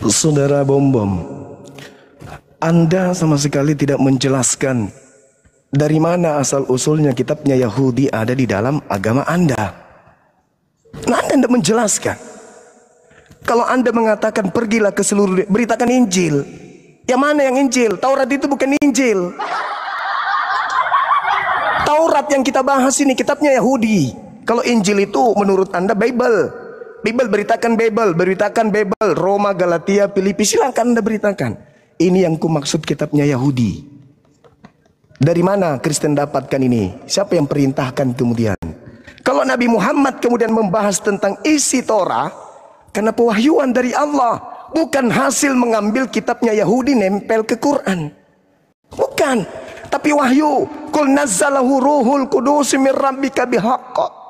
Saudara Bom-Bom, Anda sama sekali tidak menjelaskan dari mana asal-usulnya kitabnya Yahudi ada di dalam agama Anda. Nah, Anda tidak menjelaskan. Kalau Anda mengatakan pergilah ke seluruh, beritakan Injil. Yang mana yang Injil? Taurat itu bukan Injil. Taurat yang kita bahas ini kitabnya Yahudi. Kalau Injil itu menurut Anda Bible. Bible, beritakan Bible, beritakan Bible, Roma, Galatia, Filipi, silakan Anda beritakan. Ini yang kumaksud kitabnya Yahudi. Dari mana Kristen dapatkan ini? Siapa yang perintahkan kemudian? Kalau Nabi Muhammad kemudian membahas tentang isi Torah, karena pewahyuan dari Allah, bukan hasil mengambil kitabnya Yahudi nempel ke Quran. Bukan, tapi wahyu. Qul nazzalahu ruhul qudus min rabbika bihaqq.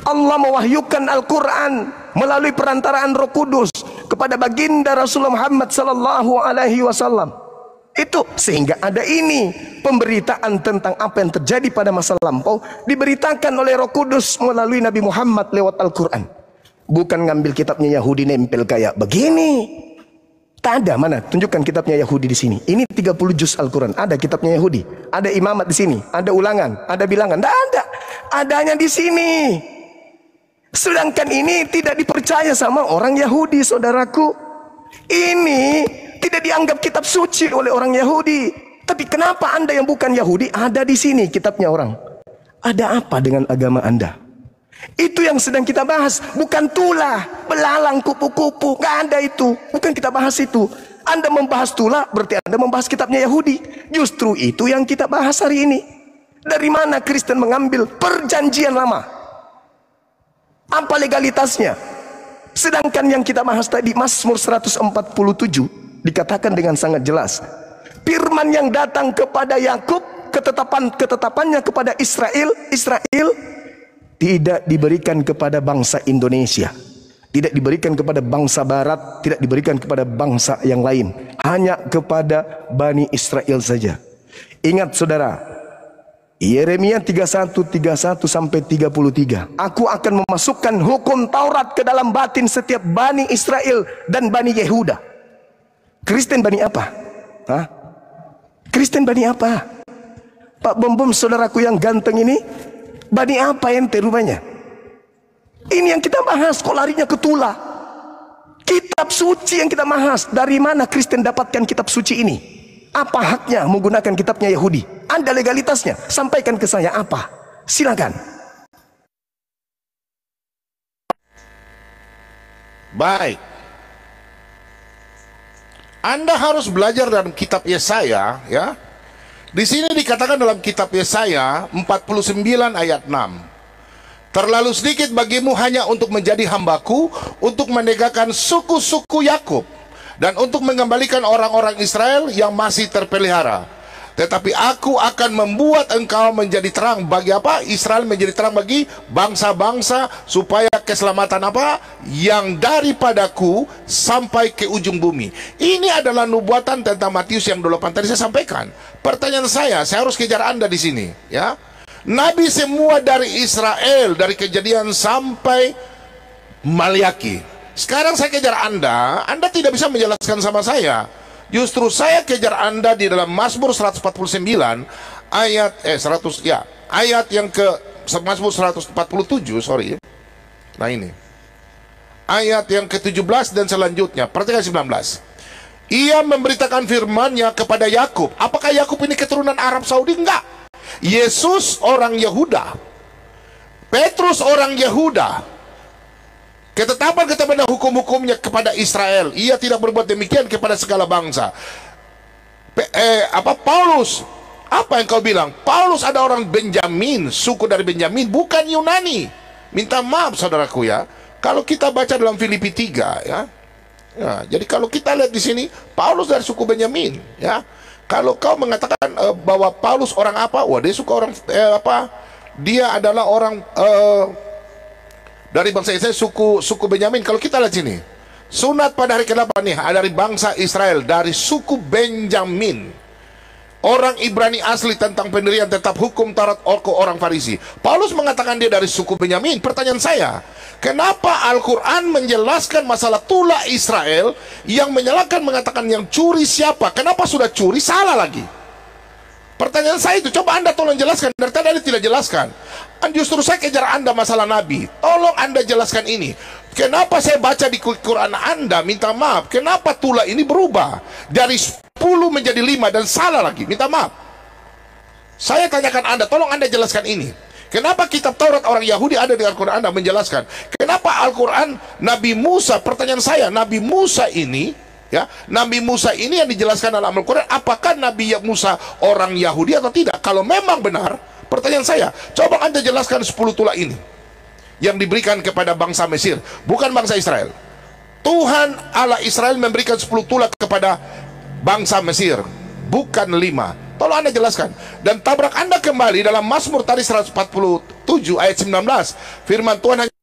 Allah mewahyukan Al-Quran melalui perantaraan Roh Kudus kepada baginda Rasulullah Muhammad sallallahu alaihi wasallam. Itu sehingga ada ini pemberitaan tentang apa yang terjadi pada masa lampau diberitakan oleh Roh Kudus melalui Nabi Muhammad lewat Al-Quran. Bukan ngambil kitabnya Yahudi nempel kayak begini. Tak ada, mana? Tunjukkan kitabnya Yahudi di sini. Ini 30 juz Al-Quran. Ada kitabnya Yahudi. Ada imamat di sini. Ada ulangan. Ada bilangan. Tidak ada. Adanya di sini. Sedangkan ini tidak dipercaya sama orang Yahudi, saudaraku. Ini tidak dianggap kitab suci oleh orang Yahudi. Tapi kenapa Anda yang bukan Yahudi ada di sini kitabnya orang? Ada apa dengan agama Anda? Itu yang sedang kita bahas. Bukan tulah, belalang, kupu-kupu. Gak ada itu. Bukan kita bahas itu. Anda membahas tulah berarti Anda membahas kitabnya Yahudi. Justru itu yang kita bahas hari ini. Dari mana Kristen mengambil perjanjian lama? Apa legalitasnya? Sedangkan yang kita bahas tadi Mazmur 147 dikatakan dengan sangat jelas, firman yang datang kepada Yakub, ketetapannya kepada Israel tidak diberikan kepada bangsa Indonesia, tidak diberikan kepada bangsa Barat, tidak diberikan kepada bangsa yang lain, hanya kepada Bani Israel saja. Ingat saudara, Yeremia 31 sampai 33. Aku akan memasukkan hukum Taurat ke dalam batin setiap Bani Israel dan Bani Yehuda. Kristen Bani apa? Hah? Kristen Bani apa? Pak Bom-Bom, saudaraku yang ganteng ini, Bani apa ente rupanya? Ini yang kita bahas, kok larinya ke tulah. Kitab suci yang kita bahas. Dari mana Kristen dapatkan kitab suci ini? Apa haknya menggunakan kitabnya Yahudi? Ada legalitasnya. Sampaikan ke saya apa? Silakan. Baik. Anda harus belajar dalam kitab Yesaya, ya. Di sini dikatakan dalam kitab Yesaya 49 ayat 6. Terlalu sedikit bagimu hanya untuk menjadi hambaku, untuk menegakkan suku-suku Yakub, dan untuk mengembalikan orang-orang Israel yang masih terpelihara. Tetapi aku akan membuat engkau menjadi terang bagi apa? Israel menjadi terang bagi bangsa-bangsa, supaya keselamatan apa? Yang daripadaku sampai ke ujung bumi. Ini adalah nubuatan tentang Matius yang 28 tadi saya sampaikan. Pertanyaan saya harus kejar Anda di sini, ya. Nabi semua dari Israel, dari Kejadian sampai Maliaki. Sekarang saya kejar Anda tidak bisa menjelaskan sama saya. Justru saya kejar Anda di dalam Mazmur 149 ayat ayat yang ke Mazmur 147, sorry. Nah ini. Ayat yang ke-17 dan selanjutnya. Perhatikan 19. Ia memberitakan firman-Nya kepada Yakub. Apakah Yakub ini keturunan Arab Saudi? Enggak. Yesus orang Yehuda. Petrus orang Yehuda. Ketetapan hukum-hukumnya kepada Israel. Ia tidak berbuat demikian kepada segala bangsa. Paulus, apa yang kau bilang? Paulus ada orang Benjamin, suku dari Benjamin, bukan Yunani. Minta maaf saudaraku, ya. Kalau kita baca dalam Filipi 3, ya. Jadi kalau kita lihat di sini, Paulus dari suku Benjamin, ya. Kalau kau mengatakan bahwa Paulus orang apa? Wah, dia suka orang dia adalah orang dari bangsa Israel, suku Benyamin. Kalau kita lihat sini, sunat pada hari ke-8 nih, dari bangsa Israel, dari suku Benjamin. orang Ibrani asli tentang pendirian tetap hukum Taurat ke orang Farisi. Paulus mengatakan dia dari suku Benyamin. Pertanyaan saya, kenapa Al-Quran menjelaskan masalah tulah Israel, yang menyalahkan mengatakan yang curi siapa? Kenapa sudah curi salah lagi? Pertanyaan saya itu, coba Anda tolong jelaskan. Dari tadi Anda tidak jelaskan. Justru saya kejar Anda masalah Nabi. Tolong Anda jelaskan ini. Kenapa saya baca di Quran Anda, minta maaf, kenapa tulah ini berubah dari 10 menjadi 5 dan salah lagi? Minta maaf. Saya tanyakan Anda, tolong Anda jelaskan ini. Kenapa kitab Taurat orang Yahudi ada di Al-Quran? Anda menjelaskan. Kenapa Al-Quran Nabi Musa, pertanyaan saya, Nabi Musa ini, ya, Nabi Musa ini yang dijelaskan dalam Al-Quran, apakah Nabi Musa orang Yahudi atau tidak? Kalau memang benar, pertanyaan saya, coba Anda jelaskan 10 tulah ini yang diberikan kepada bangsa Mesir, bukan bangsa Israel. Tuhan Allah Israel memberikan 10 tulah kepada bangsa Mesir, bukan 5. Tolong Anda jelaskan. Dan tabrak Anda kembali dalam Mazmur tadi 147 ayat 19. Firman Tuhan hanya...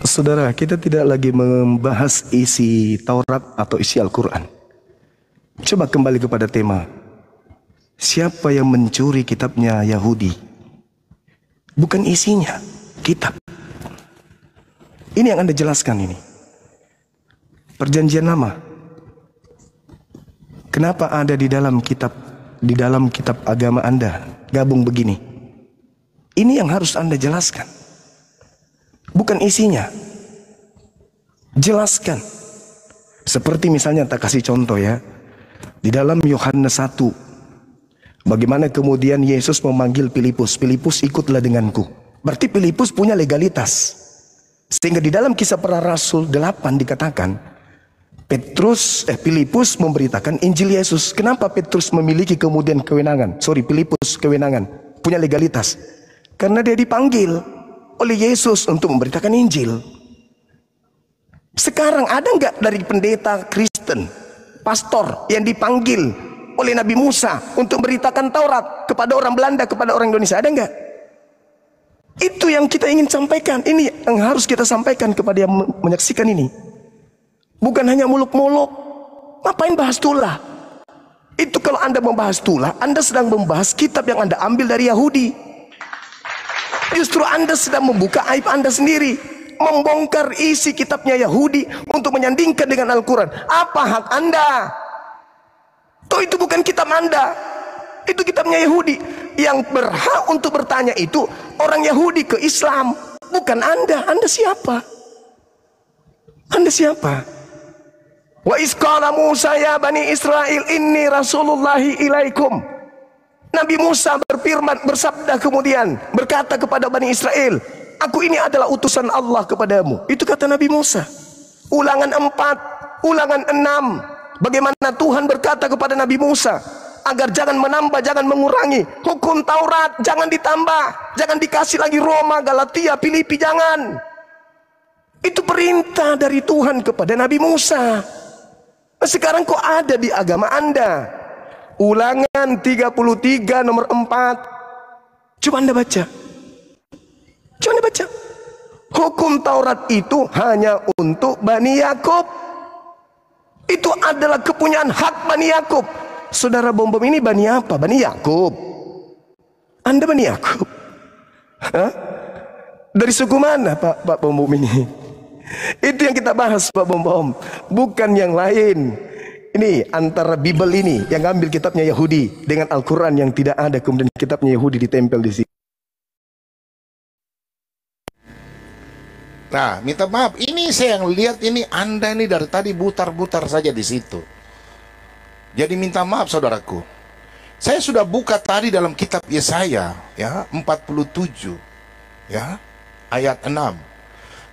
Saudara, kita tidak lagi membahas isi Taurat atau isi Al-Quran. Coba kembali kepada tema. Siapa yang mencuri kitabnya Yahudi? Bukan isinya, kitab. Ini yang Anda jelaskan ini. Perjanjian Lama. Kenapa ada di dalam kitab agama Anda gabung begini? Ini yang harus Anda jelaskan. Bukan isinya. Jelaskan. Seperti misalnya, tak kasih contoh ya. Di dalam Yohanes 1. Bagaimana kemudian Yesus memanggil Filipus. Filipus, ikutlah denganku. Berarti Filipus punya legalitas. Sehingga di dalam Kisah Para Rasul 8 dikatakan, Filipus memberitakan Injil Yesus. Kenapa Petrus memiliki kemudian kewenangan? Filipus kewenangan. Punya legalitas. Karena dia dipanggil oleh Yesus untuk memberitakan Injil. Sekarang ada nggak dari pendeta Kristen, pastor yang dipanggil oleh Nabi Musa untuk memberitakan Taurat kepada orang Belanda, kepada orang Indonesia? Ada nggak? Itu yang kita ingin sampaikan. Ini yang harus kita sampaikan kepada yang menyaksikan ini. Bukan hanya muluk-muluk. Ngapain bahas tulah? Itu kalau Anda membahas tulah, Anda sedang membahas kitab yang Anda ambil dari Yahudi. Justru Anda sedang membuka aib Anda sendiri, membongkar isi kitabnya Yahudi untuk menyandingkan dengan Al-Quran. Apa hak Anda? Itu bukan kitab Anda, itu kitabnya Yahudi. Yang berhak untuk bertanya itu orang Yahudi ke Islam, bukan Anda. Anda siapa? Anda siapa? Wa isqala Musa ya Bani Israel inni rasulullahi ilaikum. Nabi Musa berfirman, bersabda kemudian, berkata kepada Bani Israel, aku ini adalah utusan Allah kepadamu. Itu kata Nabi Musa. Ulangan 4, ulangan 6. Bagaimana Tuhan berkata kepada Nabi Musa, agar jangan menambah, jangan mengurangi. Hukum Taurat jangan ditambah, jangan dikasih lagi Roma, Galatia, Filipi, jangan. Itu perintah dari Tuhan kepada Nabi Musa. Sekarang kok ada di agama Anda? Ulangan 33 nomor 4. Coba Anda baca. Coba Anda baca. Hukum Taurat itu hanya untuk Bani Yakub. Itu adalah kepunyaan hak Bani Yakub. Saudara Bom-Bom ini Bani apa? Bani Yakub. Anda Bani Yakub? Hah? Dari suku mana Pak Bom-Bom ini? Itu yang kita bahas Pak Bom-Bom, bukan yang lain. Ini antara Bible ini yang ambil kitabnya Yahudi dengan Al-Quran yang tidak ada, kemudian kitabnya Yahudi ditempel di sini. Nah, minta maaf, ini saya yang lihat ini Anda ini dari tadi butar-butar saja di situ. Jadi minta maaf saudaraku. Saya sudah buka tadi dalam kitab Yesaya ya, 47 ya, ayat 6.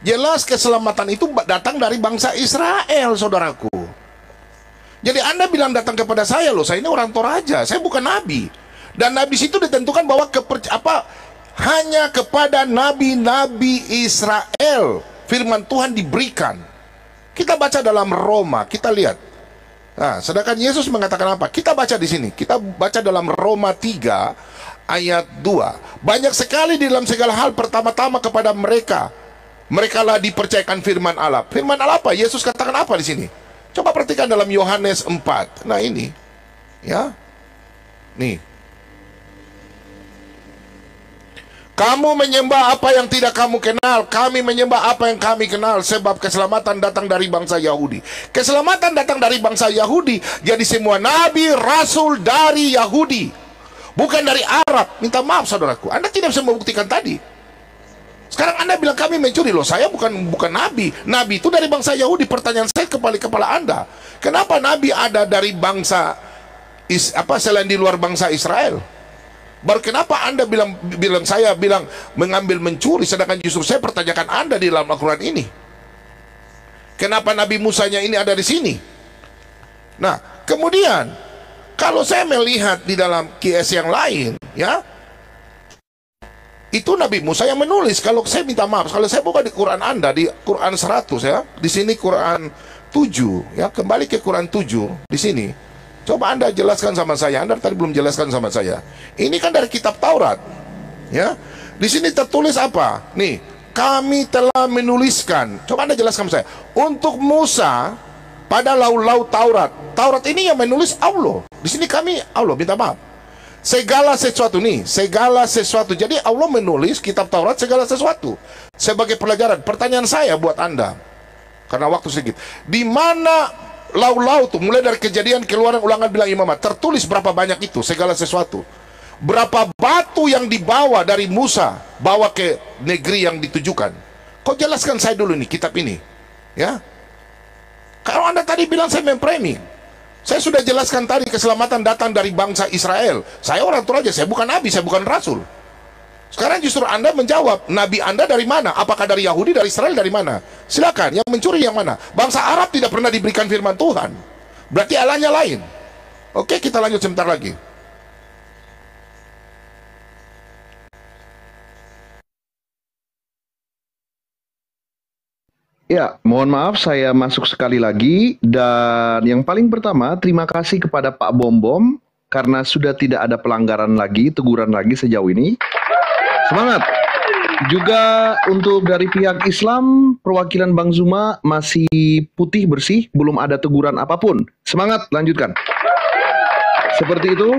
Jelas keselamatan itu datang dari bangsa Israel, saudaraku. Jadi Anda bilang datang kepada saya, loh, saya ini orang Toraja, saya bukan nabi. Dan nabi itu ditentukan bahwa hanya kepada nabi-nabi Israel firman Tuhan diberikan. Kita baca dalam Roma, kita lihat. Nah, sedangkan Yesus mengatakan apa? Kita baca di sini. Kita baca dalam Roma 3 ayat 2. Banyak sekali di dalam segala hal pertama-tama kepada mereka. Mereka lah dipercayakan firman Allah. Firman Allah apa? Yesus katakan apa di sini? Coba perhatikan dalam Yohanes 4. Nah ini, ya, nih. Kamu menyembah apa yang tidak kamu kenal, kami menyembah apa yang kami kenal, sebab keselamatan datang dari bangsa Yahudi. Keselamatan datang dari bangsa Yahudi, jadi semua nabi, rasul dari Yahudi, bukan dari Arab. Minta maaf saudaraku, Anda tidak bisa membuktikan tadi. Sekarang Anda bilang kami mencuri. Loh, saya bukan nabi. Nabi itu dari bangsa Yahudi. Pertanyaan saya kepala Anda, kenapa nabi ada dari bangsa selain di luar bangsa Israel? Baru kenapa Anda saya bilang mengambil mencuri, sedangkan justru saya pertanyakan Anda di dalam Al-Quran ini. Kenapa Nabi Musanya ini ada di sini? Nah, kemudian kalau saya melihat di dalam QS yang lain, ya, itu Nabi Musa yang menulis. Kalau saya minta maaf, kalau saya buka di Quran Anda, di Quran 100, ya, di sini Quran 7, ya, kembali ke Quran 7 di sini. Coba Anda jelaskan sama saya. Anda tadi belum jelaskan sama saya. Ini kan dari kitab Taurat, ya. Di sini tertulis apa? Nih, kami telah menuliskan. Coba Anda jelaskan sama saya. Untuk Musa pada lau-lau Taurat. Taurat ini yang menulis Allah. Di sini kami Allah, minta maaf. Segala sesuatu nih, segala sesuatu. Jadi Allah menulis kitab Taurat segala sesuatu. Sebagai pelajaran. Pertanyaan saya buat Anda, karena waktu sedikit. Di mana lau-lau tuh, mulai dari Kejadian, Keluaran, Ulangan, Bilang, Imamat, tertulis berapa banyak itu, segala sesuatu. Berapa batu yang dibawa dari Musa, bawa ke negeri yang ditujukan. Kau jelaskan saya dulu nih, kitab ini, ya. Kalau Anda tadi bilang saya memframing, saya sudah jelaskan tadi keselamatan datang dari bangsa Israel. Saya orang Toraja, saya bukan nabi, saya bukan rasul. Sekarang justru Anda menjawab, nabi Anda dari mana? Apakah dari Yahudi, dari Israel, dari mana? Silakan, yang mencuri yang mana? Bangsa Arab tidak pernah diberikan firman Tuhan. Berarti Allahnya lain. Oke, kita lanjut sebentar lagi. Ya, mohon maaf saya masuk sekali lagi. Dan yang paling pertama, terima kasih kepada Pak Bom karena sudah tidak ada pelanggaran lagi, teguran lagi sejauh ini. Semangat. Juga untuk dari pihak Islam, perwakilan Bang Zuma masih putih bersih, belum ada teguran apapun. Semangat, lanjutkan. Seperti itu,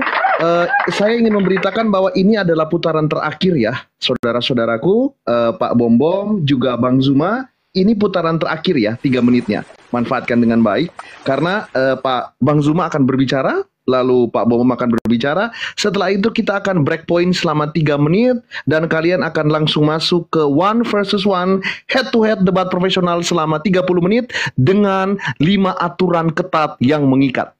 saya ingin memberitakan bahwa ini adalah putaran terakhir ya, saudara-saudaraku, Pak Bom, juga Bang Zuma. Ini putaran terakhir ya, 3 menitnya. Manfaatkan dengan baik, karena Pak Bang Zuma akan berbicara, lalu Pak Bom akan berbicara. Setelah itu kita akan break point selama 3 menit dan kalian akan langsung masuk ke 1 versus 1 head to head debat profesional selama 30 menit dengan 5 aturan ketat yang mengikat.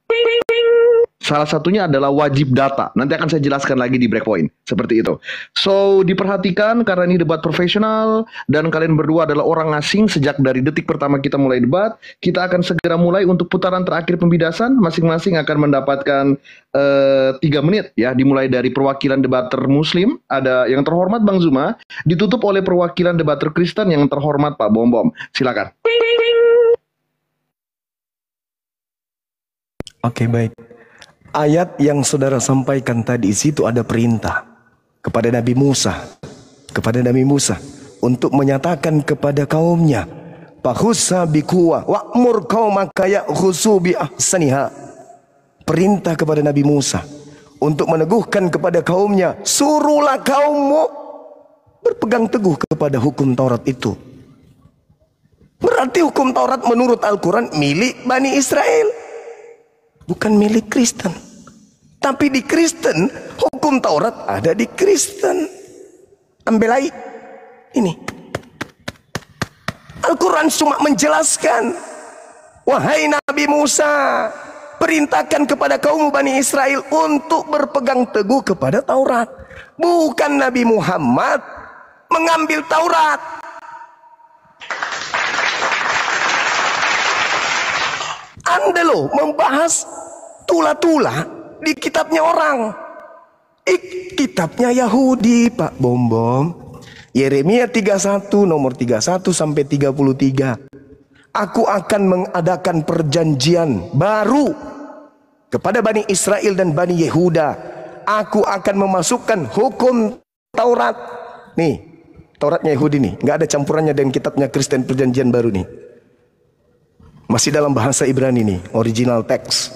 Salah satunya adalah wajib data. Nanti akan saya jelaskan lagi di breakpoint. Seperti itu. So, diperhatikan karena ini debat profesional dan kalian berdua adalah orang asing sejak dari detik pertama kita mulai debat. Kita akan segera mulai untuk putaran terakhir pembidasan. Masing-masing akan mendapatkan 3 menit ya. Dimulai dari perwakilan debater Muslim, ada yang terhormat Bang Zuma, ditutup oleh perwakilan debater Kristen yang terhormat Pak Bom. Silakan. Oke, baik. Ayat yang saudara sampaikan tadi, di situ ada perintah kepada Nabi Musa untuk menyatakan kepada kaumnya, "Fakhusha biquwwah wa'mur qaumaka ya'khusu bi ahsaniha." Perintah kepada Nabi Musa untuk meneguhkan kepada kaumnya, suruhlah kaummu berpegang teguh kepada hukum Taurat itu. Berarti hukum Taurat menurut Al-Quran milik Bani Israel, bukan milik Kristen. Tapi di Kristen, hukum Taurat ada di Kristen. Ambelai ini. Al-Quran cuma menjelaskan, wahai Nabi Musa, perintahkan kepada kaum Bani Israel untuk berpegang teguh kepada Taurat. Bukan Nabi Muhammad mengambil Taurat. Anda loh membahas tula-tula di kitabnya orang. Kitabnya Yahudi, Pak Bom. Yeremia 31 nomor 31 sampai 33. Aku akan mengadakan perjanjian baru kepada Bani Israel dan Bani Yehuda. Aku akan memasukkan hukum Taurat. Nih, Tauratnya Yahudi nih, nggak ada campurannya dengan kitabnya Kristen perjanjian baru nih. Masih dalam bahasa Ibrani nih, original text.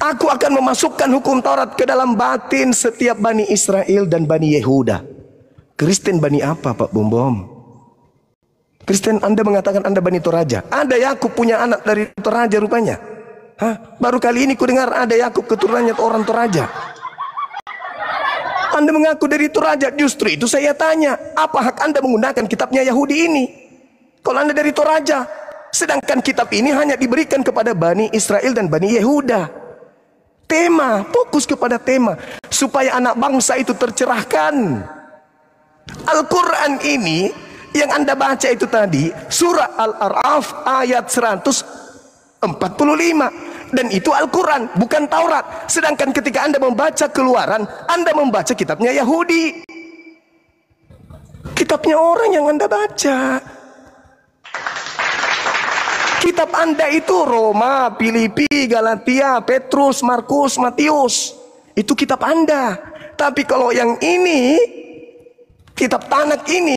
Aku akan memasukkan hukum Taurat ke dalam batin setiap Bani Israel dan Bani Yehuda. Kristen Bani apa, Pak Bom? Kristen Anda mengatakan Anda Bani Toraja. Ada Yakub punya anak dari Toraja rupanya. Hah? Baru kali ini ku dengar ada Yakub keturunannya orang Toraja. Anda mengaku dari Toraja. Justru itu saya tanya, apa hak Anda menggunakan kitabnya Yahudi ini? Kalau Anda dari Toraja, sedangkan kitab ini hanya diberikan kepada Bani Israel dan Bani Yehuda. Tema, fokus kepada tema, supaya anak bangsa itu tercerahkan. Al-Quran ini yang Anda baca itu tadi, surah Al-A'raf ayat 145. Dan itu Al-Quran, bukan Taurat. Sedangkan ketika Anda membaca Keluaran, Anda membaca kitabnya Yahudi. Kitabnya orang yang Anda baca. Kitab Anda itu Roma, Filipi, Galatia, Petrus, Markus, Matius. Itu kitab Anda. Tapi kalau yang ini, kitab Tanak ini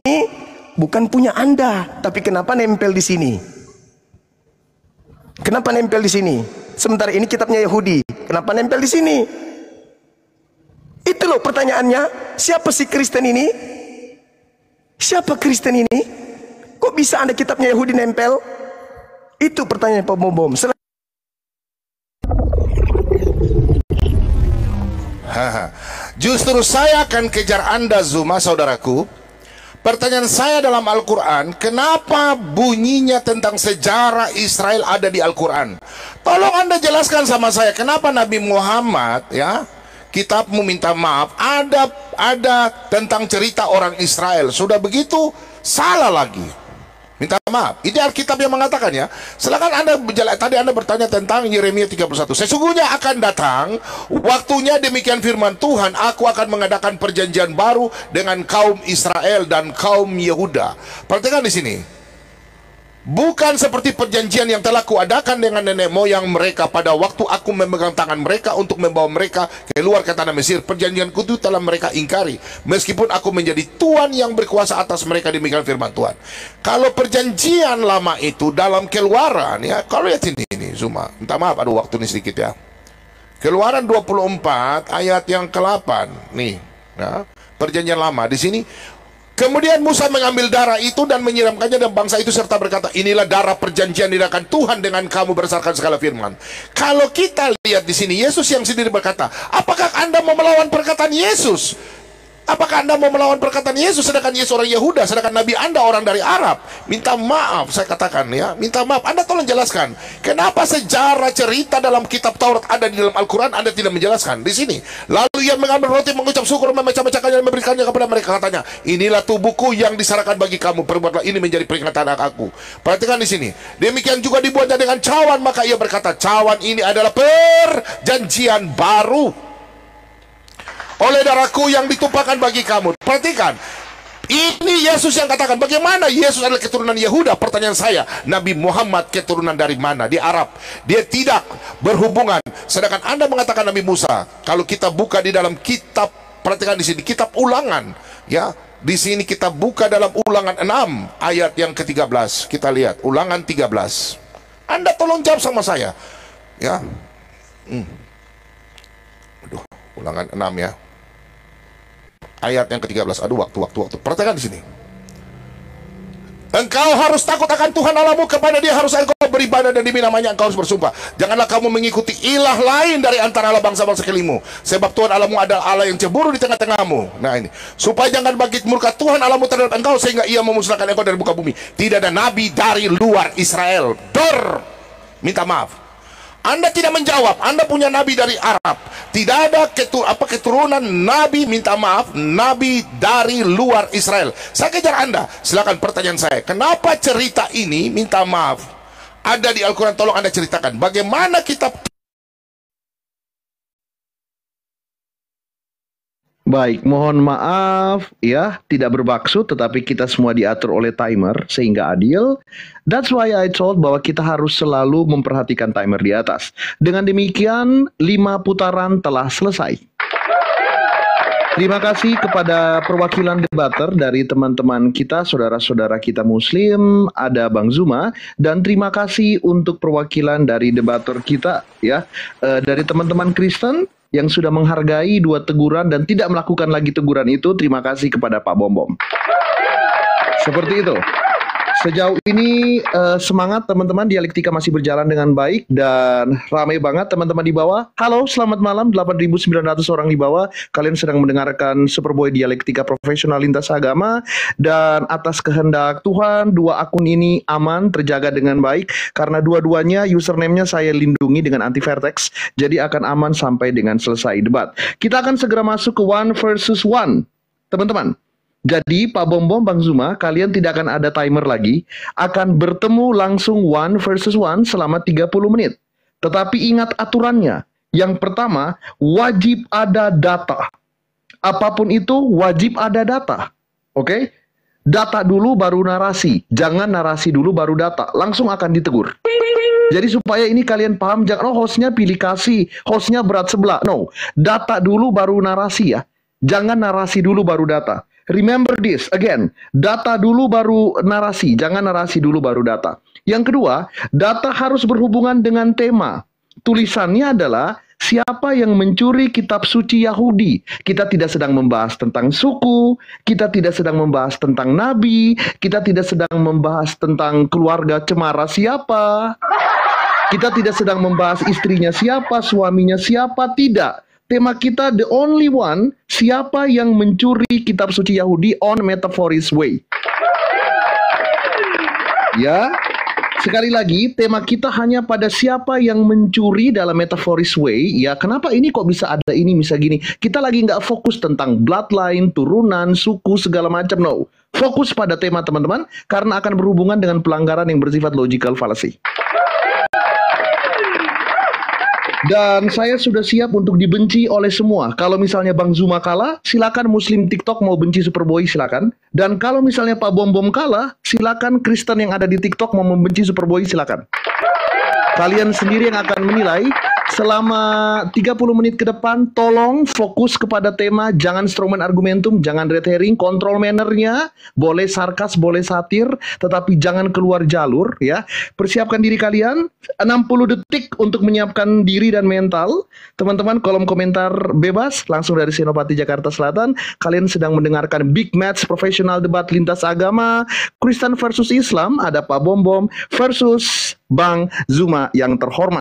bukan punya Anda. Tapi kenapa nempel di sini? Kenapa nempel di sini? Sementara ini kitabnya Yahudi. Kenapa nempel di sini? Itu loh pertanyaannya. Siapa sih Kristen ini? Siapa Kristen ini? Kok bisa Anda kitabnya Yahudi nempel? Itu pertanyaan Pak Bom. Justru saya akan kejar Anda, Zuma, saudaraku. Pertanyaan saya dalam Al-Quran, kenapa bunyinya tentang sejarah Israel ada di Al-Quran? Tolong Anda jelaskan sama saya, kenapa Nabi Muhammad, ya, kitabmu minta maaf, ada tentang cerita orang Israel. Sudah begitu, salah lagi. Minta maaf. Ini Alkitab yang mengatakan, ya. Silakan Anda tadi Anda bertanya tentang Yeremia 31. Sesungguhnya akan datang waktunya, demikian firman Tuhan, aku akan mengadakan perjanjian baru dengan kaum Israel dan kaum Yehuda. Perhatikan di sini. Bukan seperti perjanjian yang telah kuadakan dengan nenek moyang mereka pada waktu aku memegang tangan mereka untuk membawa mereka keluar ke tanah Mesir. Perjanjianku itu telah mereka ingkari, meskipun aku menjadi Tuhan yang berkuasa atas mereka, demikian firman Tuhan. Kalau perjanjian lama itu dalam Keluaran, ya, kalau lihat ini Zuma, minta maaf, aduh waktu ini sedikit, ya. Keluaran 24 ayat yang ke-8 nih, ya, perjanjian lama di sini. Kemudian Musa mengambil darah itu dan menyiramkannya dan bangsa itu serta berkata, inilah darah perjanjian diadakan Tuhan dengan kamu berdasarkan segala firman. Kalau kita lihat di sini, Yesus yang sendiri berkata, apakah Anda mau melawan perkataan Yesus? Apakah Anda mau melawan perkataan Yesus, sedangkan Yesus orang Yehuda, sedangkan Nabi Anda orang dari Arab? Minta maaf, saya katakan, ya, minta maaf. Anda tolong jelaskan, kenapa sejarah cerita dalam kitab Taurat ada di dalam Al-Quran, Anda tidak menjelaskan di sini. Lalu ia mengambil roti, mengucap syukur, memecah-mecahkannya dan memberikannya kepada mereka. Katanya, inilah tubuhku yang diserahkan bagi kamu, perbuatlah ini menjadi peringatan aku. Perhatikan di sini. Demikian juga dibuatnya dengan cawan, maka ia berkata, cawan ini adalah perjanjian baru oleh darahku yang ditumpahkan bagi kamu. Perhatikan, ini Yesus yang katakan. Bagaimana Yesus adalah keturunan Yehuda? Pertanyaan saya, Nabi Muhammad keturunan dari mana? Di Arab. Dia tidak berhubungan. Sedangkan Anda mengatakan Nabi Musa. Kalau kita buka di dalam kitab, perhatikan di sini, kitab Ulangan, ya. Di sini kita buka dalam Ulangan 6 ayat yang ke-13. Kita lihat Ulangan 13. Anda tolong jawab sama saya, ya. Aduh, Ulangan 6, ya. Ayat yang ke-13. Aduh, waktu. Perhatikan di sini. Engkau harus takut akan Tuhan Allahmu, kepada Dia harus engkau beribadah, dan demi namanya engkau harus bersumpah. Janganlah kamu mengikuti ilah lain dari antara Allah bangsa-bangsa sekeliling, sebab Tuhan Allahmu adalah Allah yang cemburu di tengah-tengahmu. Nah ini, supaya jangan bangkit murka Tuhan Allahmu terhadap engkau, sehingga Ia memusnahkan engkau dari muka bumi. Tidak ada nabi dari luar Israel. Minta maaf, Anda tidak menjawab. Anda punya nabi dari Arab. Tidak ada keturunan nabi, minta maaf, nabi dari luar Israel. Saya kejar Anda. Silakan pertanyaan saya. Kenapa cerita ini, minta maaf, ada di Al-Quran? Tolong Anda ceritakan. Bagaimana kitab. Baik, mohon maaf ya, tidak bermaksud, tetapi kita semua diatur oleh timer sehingga adil. That's why I told bahwa kita harus selalu memperhatikan timer di atas. Dengan demikian, 5 putaran telah selesai. Terima kasih kepada perwakilan debater dari teman-teman kita, saudara-saudara kita Muslim, ada Bang Zuma, dan terima kasih untuk perwakilan dari debater kita, ya, dari teman-teman Kristen yang sudah menghargai 2 teguran dan tidak melakukan lagi teguran itu. Terima kasih kepada Pak Bom. Seperti itu. Sejauh ini semangat teman-teman, dialektika masih berjalan dengan baik dan ramai banget teman-teman di bawah. Halo, selamat malam 8.900 orang di bawah. Kalian sedang mendengarkan Superboy Dialektika Profesional Lintas Agama, dan atas kehendak Tuhan 2 akun ini aman, terjaga dengan baik karena dua-duanya username-nya saya lindungi dengan anti vertex, jadi akan aman sampai dengan selesai debat. Kita akan segera masuk ke 1 versus 1, teman-teman. Jadi Pak Bom, Bang Zuma, kalian tidak akan ada timer lagi, akan bertemu langsung 1 versus 1 selama 30 menit. Tetapi ingat aturannya. Yang pertama, wajib ada data. Apapun itu wajib ada data. Oke? Data dulu baru narasi. Jangan narasi dulu baru data. Langsung akan ditegur. Jadi supaya ini kalian paham, jangan hostnya pilih kasih, hostnya berat sebelah. No, data dulu baru narasi ya. Jangan narasi dulu baru data. Remember this, again, data dulu baru narasi, jangan narasi dulu baru data. Yang kedua, data harus berhubungan dengan tema. Tulisannya adalah siapa yang mencuri kitab suci Yahudi. Kita tidak sedang membahas tentang suku, kita tidak sedang membahas tentang nabi, kita tidak sedang membahas tentang keluarga cemara siapa. Kita tidak sedang membahas istrinya siapa, suaminya siapa, tidak. Tema kita the only one, siapa yang mencuri kitab suci Yahudi on metaphorist way. Ya, sekali lagi tema kita hanya pada siapa yang mencuri dalam metaphorist way. Ya, kenapa ini kok bisa ada ini, bisa gini. Kita lagi nggak fokus tentang bloodline, turunan, suku, segala macam, no. Fokus pada tema teman-teman, karena akan berhubungan dengan pelanggaran yang bersifat logical fallacy. Dan saya sudah siap untuk dibenci oleh semua. Kalau misalnya Bang Zuma kalah, silakan Muslim TikTok mau benci Superboy, silakan. Dan kalau misalnya Pak Bom kalah, silakan Kristen yang ada di TikTok mau membenci Superboy, silakan. Kalian sendiri yang akan menilai. Selama 30 menit ke depan, tolong fokus kepada tema, jangan strawman argumentum, jangan red herring, kontrol mannernya, boleh sarkas, boleh satir, tetapi jangan keluar jalur, ya. Persiapkan diri kalian, 60 detik untuk menyiapkan diri dan mental. Teman-teman, kolom komentar bebas, langsung dari Senopati Jakarta Selatan. Kalian sedang mendengarkan Big Match Profesional Debat Lintas Agama, Kristen versus Islam, ada Pak Bom versus Bang Zuma yang terhormat.